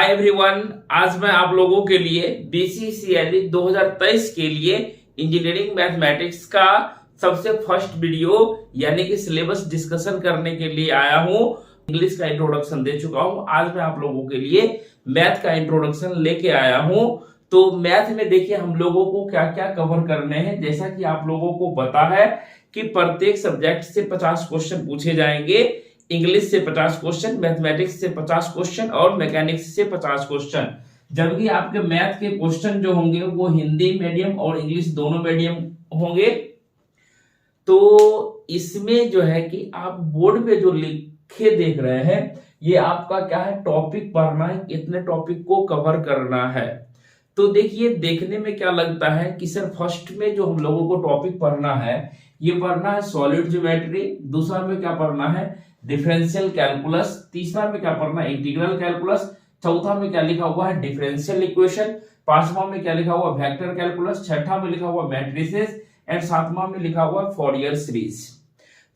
Hi everyone, आज मैं आप लोगों के लिए बीसीसीएल 2023 के लिए इंजीनियरिंग मैथमेटिक्स का सबसे फर्स्ट वीडियो यानी कि सिलेबस डिस्कशन करने के लिए आया हूं। इंग्लिश का इंट्रोडक्शन दे चुका हूं, आज मैं आप लोगों के लिए मैथ का इंट्रोडक्शन लेके आया हूं। तो मैथ में देखिए हम लोगों को क्या क्या कवर करने हैं। जैसा कि आप लोगों को पता है कि प्रत्येक सब्जेक्ट से 50 क्वेश्चन पूछे जाएंगे। इंग्लिश से 50 क्वेश्चन, मैथमेटिक्स से 50 क्वेश्चन और मैकेनिक्स से 50 क्वेश्चन। जबकि आपके मैथ के क्वेश्चन जो होंगे वो हिंदी मीडियम और इंग्लिश दोनों मीडियम होंगे। तो इसमें जो है कि आप बोर्ड पे जो लिखे देख रहे हैं ये आपका क्या है, टॉपिक पढ़ना है, इतने टॉपिक को कवर करना है। तो देखिए देखने में क्या लगता है कि सर फर्स्ट में जो हम लोगों को टॉपिक पढ़ना है ये पढ़ना है सॉलिड ज्योमेट्री, दूसरा में क्या पढ़ना है डिफरेंशियल कैलकुलस, तीसरा में क्या पढ़ना है इंटीग्रल कैलकुलस, चौथा में क्या लिखा हुआ है डिफरेंशियल इक्वेशन, पांचवा में क्या लिखा हुआ वेक्टर कैलकुलस, छठा में लिखा हुआ मैट्रिसेस एंड सातवां में लिखा हुआ फॉरियर सीरीज।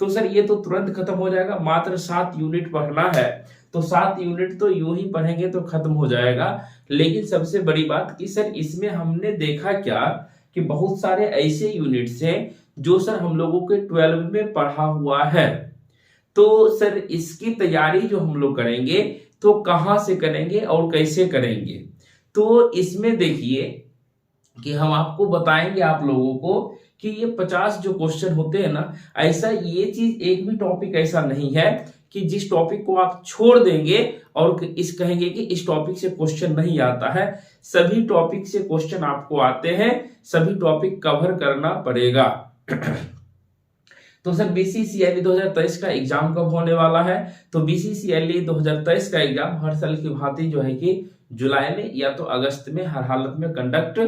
तो सर ये तो तुरंत खत्म हो जाएगा, मात्र 7 यूनिट पढ़ना है। तो 7 यूनिट तो यूं ही पढ़ेंगे तो खत्म हो जाएगा। लेकिन सबसे बड़ी बात कि सर इसमें हमने देखा क्या कि बहुत सारे ऐसे यूनिट्स हैं जो सर हम लोगों के 12 में पढ़ा हुआ है। तो सर इसकी तैयारी जो हम लोग करेंगे तो कहां से करेंगे और कैसे करेंगे। तो इसमें देखिए कि हम आपको बताएंगे आप लोगों को कि ये 50 जो क्वेश्चन होते हैं ना, ऐसा ये चीज एक भी टॉपिक ऐसा नहीं है कि जिस टॉपिक को आप छोड़ देंगे और इस कहेंगे कि इस टॉपिक से क्वेश्चन नहीं आता है। सभी टॉपिक से क्वेश्चन आपको आते हैं, सभी टॉपिक कवर करना पड़ेगा। तो सर बीसीसीएल 2023 का एग्जाम कब होने वाला है? तो बीसीसीएल 2023 का एग्जाम हर साल की भांति जो है कि जुलाई में या तो अगस्त में हर हालत में कंडक्ट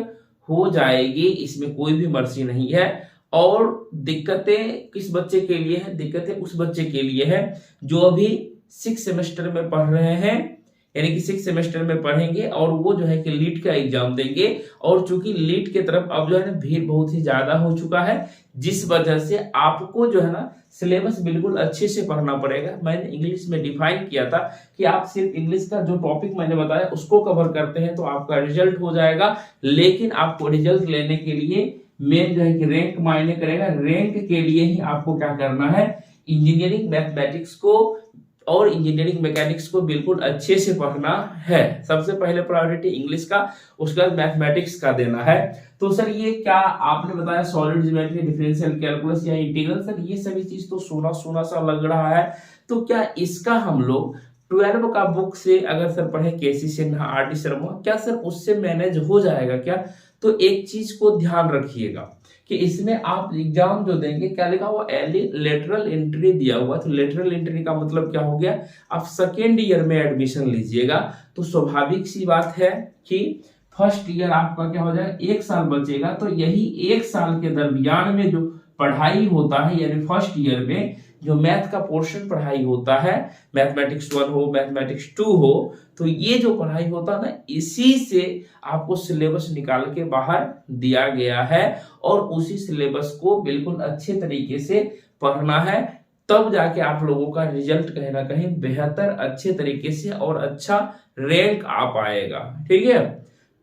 हो जाएगी, इसमें कोई भी मर्जी नहीं है। और दिक्कतें किस बच्चे के लिए है? दिक्कतें उस बच्चे के लिए है जो अभी 6 सेमेस्टर में पढ़ रहे हैं, यानी कि 6 सेमेस्टर में पढ़ेंगे और वो जो है कि लीट का एग्जाम देंगे। और चूंकि लीट की तरफ अब जो है ना भीड़ बहुत ही ज्यादा हो चुका है, जिस वजह से आपको जो है ना सिलेबस बिल्कुल अच्छे से पढ़ना पड़ेगा। मैंने इंग्लिश में डिफाइन किया था कि आप सिर्फ इंग्लिश का जो टॉपिक मैंने बताया उसको कवर करते हैं तो आपका रिजल्ट हो जाएगा। लेकिन आपको रिजल्ट लेने के लिए मेन जो है कि रैंक मायने करेगा। रैंक के लिए ही आपको क्या करना है, इंजीनियरिंग मैथमेटिक्स को और इंजीनियरिंग मैकेनिक्स को बिल्कुल अच्छे से पढ़ना है। सबसे पहले प्रायोरिटी इंग्लिश का, उसके बाद मैथमेटिक्स का देना है। तो सर ये क्या आपने बताया सॉलिड ज्योमेट्री, डिफरेंशियल कैलकुलस या इंटीग्रल, सर ये सभी चीज तो सोना सोना सा लग रहा है। तो क्या इसका हम लोग 12 का बुक से अगर सर पढ़े केसी सिन्हा, आर डी शर्मा, क्या सर उससे मैनेज हो जाएगा क्या? तो एक चीज को ध्यान रखिएगा कि इसमें आप एग्जाम जो देंगे क्या लिखा हुआ लेटरल एंट्री दिया हुआ। तो लेटरल एंट्री का मतलब क्या हो गया, आप सेकेंड ईयर में एडमिशन लीजिएगा तो स्वाभाविक सी बात है कि फर्स्ट ईयर आपका क्या हो जाएगा, 1 साल बचेगा। तो यही 1 साल के दरमियान में जो पढ़ाई होता है यानी फर्स्ट ईयर में जो मैथ का पोर्शन पढ़ाई होता है, मैथमेटिक्स 1 हो मैथमेटिक्स 2 हो, तो ये जो पढ़ाई होता है ना इसी से आपको सिलेबस निकाल के बाहर दिया गया है और उसी सिलेबस को बिल्कुल अच्छे तरीके से पढ़ना है। तब जाके आप लोगों का रिजल्ट कहीं ना कहीं बेहतर अच्छे तरीके से और अच्छा रैंक आ पाएगा। ठीक है,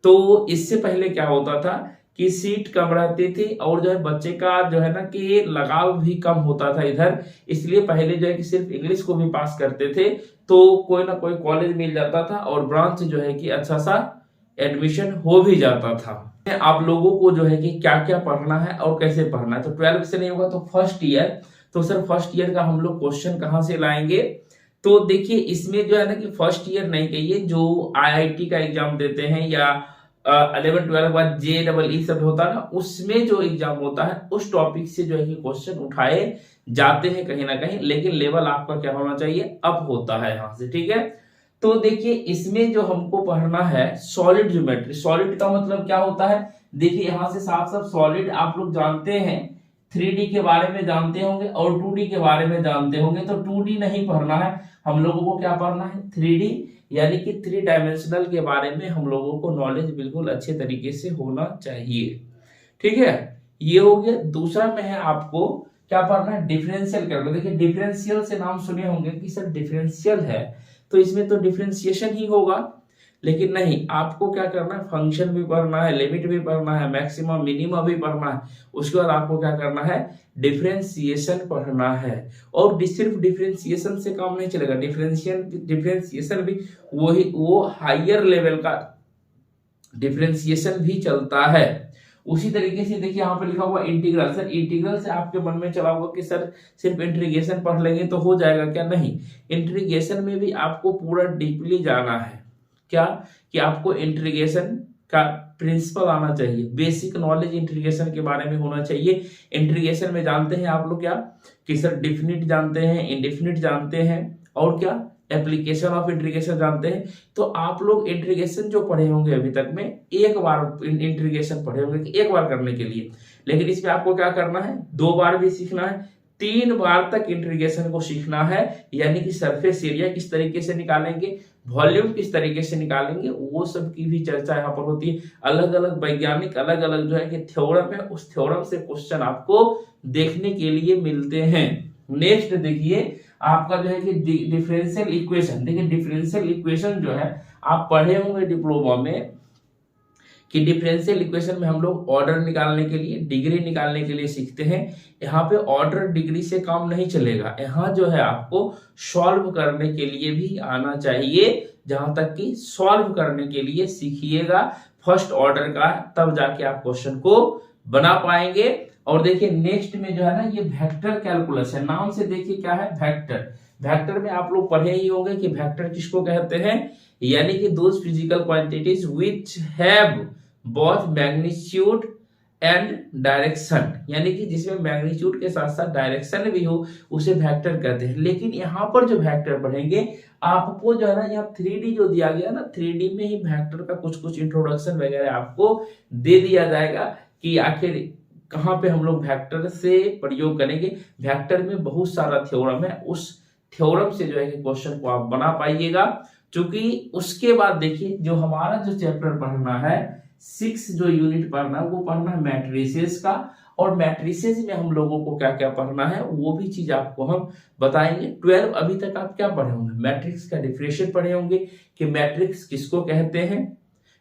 तो इससे पहले क्या होता था कि सीट कम रहती थी और जो है बच्चे का जो है ना कि लगाव भी कम होता था इधर, इसलिए पहले जो है कि सिर्फ इंग्लिश को भी पास करते थे तो कोई ना कोई कॉलेज मिल जाता था और ब्रांच जो है कि अच्छा सा एडमिशन हो भी जाता था। आप लोगों को जो है कि क्या क्या पढ़ना है और कैसे पढ़ना है। तो 12 से नहीं होगा तो फर्स्ट ईयर, तो सर फर्स्ट ईयर का हम लोग क्वेश्चन कहाँ से लाएंगे? तो देखिए इसमें जो है ना कि फर्स्ट ईयर नहीं कहिए, जो आईआईटी का एग्जाम देते हैं या 11 12 बाद JEE सब होता है ना, उसमें जो एग्जाम होता है उस टॉपिक से जो है कि क्वेश्चन उठाए जाते हैं कहीं ना कहीं। लेकिन लेवल आपका क्या होना चाहिए, अप होता है यहाँ से। ठीक है, तो देखिए इसमें जो हमको पढ़ना है सॉलिड ज्योमेट्री। सॉलिड का मतलब क्या होता है, देखिए यहाँ से साफ साफ सॉलिड आप लोग जानते हैं, 3D के बारे में जानते होंगे और 2D के बारे में जानते होंगे। तो 2D नहीं पढ़ना है, हम लोगों को क्या पढ़ना है 3D यानी कि 3 डायमेंशनल के बारे में हम लोगों को नॉलेज बिल्कुल अच्छे तरीके से होना चाहिए। ठीक है, ये हो गया। दूसरा में है आपको क्या पढ़ना है डिफरेंशियल कैलकुलस। देखिए डिफरेंशियल से नाम सुने होंगे कि सर डिफरेंशियल है तो इसमें तो डिफरेंशिएशन ही होगा। लेकिन नहीं, आपको क्या करना है, फंक्शन भी पढ़ना है, लिमिट भी पढ़ना है, मैक्सिमम मिनिमम भी पढ़ना है। उसके बाद आपको क्या करना है, डिफरेंशिएशन पढ़ना है। और सिर्फ डिफरेंशिएशन से काम नहीं चलेगा, डिफरेंशिएशन भी वो हायर लेवल का डिफरेंशिएशन भी चलता है। उसी तरीके से देखिए यहाँ पे लिखा हुआ इंटीग्रल। सर इंटीग्रल से आपके मन में चला होगा कि सर सिर्फ इंटीग्रेशन पढ़ लेंगे तो हो जाएगा क्या? नहीं, इंटीग्रेशन में भी आपको पूरा डीपली जाना है। क्या कि आपको इंटीग्रेशन का प्रिंसिपल आना चाहिए, बेसिक नॉलेज इंटीग्रेशन के बारे में होना चाहिए। इंटीग्रेशन में जानते हैं आप लोग क्या कि सर डिफिनिट जानते हैं, इंडेफिनिट जानते हैं, और क्या एप्लीकेशन ऑफ इंटीग्रेशन जानते हैं। तो आप लोग इंटीग्रेशन जो पढ़े होंगे अभी तक में, एक बार इंटीग्रेशन पढ़े होंगे कि एक बार करने के लिए, लेकिन इसमें आपको क्या करना है, 2 बार भी सीखना है, 3 बार तक इंटीग्रेशन को सीखना है। यानी कि सरफेस एरिया किस तरीके से निकालेंगे, वॉल्यूम किस तरीके से निकालेंगे, वो सब की भी चर्चा यहाँ पर होती है। अलग अलग वैज्ञानिक अलग अलग जो है कि थ्योरम है, उस थ्योरम से क्वेश्चन आपको देखने के लिए मिलते हैं। नेक्स्ट देखिए आपका जो है कि डिफरेंशियल इक्वेशन। देखिए डिफरेंशियल इक्वेशन जो है आप पढ़े होंगे डिप्लोमा में कि डिफरेंशियल इक्वेशन में हम लोग ऑर्डर निकालने के लिए, डिग्री निकालने के लिए सीखते हैं। यहाँ पे ऑर्डर डिग्री से काम नहीं चलेगा, यहाँ जो है आपको सॉल्व करने के लिए भी आना चाहिए। जहां तक कि सॉल्व करने के लिए सीखिएगा फर्स्ट ऑर्डर का, तब जाके आप क्वेश्चन को बना पाएंगे। और देखिए नेक्स्ट में जो है ना, ये वेक्टर कैलकुलस है। नाम से देखिए क्या है, वेक्टर। वेक्टर में आप लोग पढ़े ही होंगे कि वेक्टर किसको कहते हैं, यानी कि those physical quantities which have both magnitude and direction, यानी कि जिसमें मैग्नीट्यूड के साथ साथ डायरेक्शन भी हो, उसे वेक्टर कहते हैं। लेकिन यहाँ पर जो वेक्टर पढ़ेंगे आपको जो है ना, यहाँ 3D जो दिया गया ना, 3D में ही वेक्टर का कुछ कुछ इंट्रोडक्शन वगैरह आपको दे दिया जाएगा कि आखिर कहाँ पे हम लोग वेक्टर से प्रयोग करेंगे। वेक्टर में बहुत सारा थ्योरम है, उस थ्योरम से जो है कि क्वेश्चन को आप बना पाइएगा। क्योंकि उसके बाद देखिए जो हमारा जो चैप्टर पढ़ना है, 6 जो यूनिट पढ़ना है वो पढ़ना है मैट्रिसेस का। और मैट्रिसेस में हम लोगों को क्या क्या पढ़ना है वो भी चीज आपको हम बताएंगे। 12 अभी तक आप क्या पढ़े होंगे, मैट्रिक्स का डिफरेंशिएट पढ़े होंगे कि मैट्रिक्स किसको कहते हैं,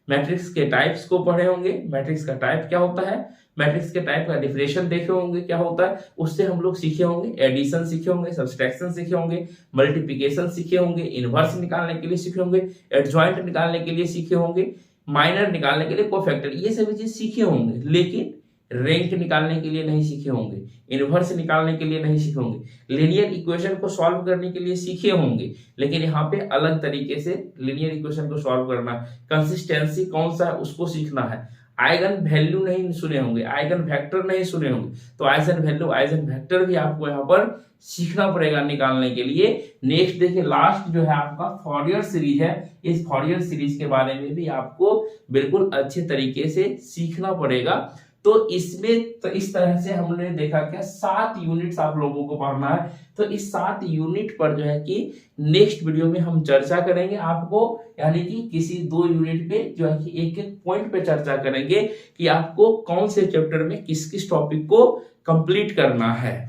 मैट्रिक्स के टाइप्स को पढ़े होंगे, मैट्रिक्स का टाइप क्या होता है, मैट्रिक्स के टाइप का डिफरेंशिएशन देखे होंगे क्या होता है, उससे हम लोग सीखे होंगे, एडिशन सीखे होंगे, सब्सट्रैक्शन सीखे होंगे, मल्टीप्लिकेशन सीखे होंगे, इनवर्स निकालने के लिए सीखे होंगे, एडजॉइंट निकालने के लिए सीखे होंगे, माइनर निकालने के लिए कोफैक्टर, ये सभी चीज सीखे होंगे। लेकिन रैंक निकालने के लिए नहीं सीखे होंगे, इनवर्स निकालने के लिए नहीं सीखे होंगे, लीनियर इक्वेशन को सॉल्व करने के लिए सीखे होंगे। लेकिन यहाँ पे अलग तरीके से लीनियर इक्वेशन को सॉल्व करना, कंसिस्टेंसी कौन सा है उसको सीखना है। आइगन वैल्यू नहीं सुने होंगे, आइगन वेक्टर नहीं सुने होंगे, तो आइगन वैल्यू आइगन वेक्टर भी आपको यहाँ पर सीखना पड़ेगा निकालने के लिए। नेक्स्ट देखिए लास्ट जो है आपका फॉरियर सीरीज है, इस फॉरियर सीरीज के बारे में भी आपको बिल्कुल अच्छे तरीके से सीखना पड़ेगा। तो इसमें तो इस तरह से हमने देखा क्या 7 यूनिट्स आप लोगों को पढ़ना है। तो इस 7 यूनिट पर जो है कि नेक्स्ट वीडियो में हम चर्चा करेंगे आपको, यानी कि किसी 2 यूनिट पे जो है कि एक एक पॉइंट पे चर्चा करेंगे कि आपको कौन से चैप्टर में किस किस टॉपिक को कंप्लीट करना है।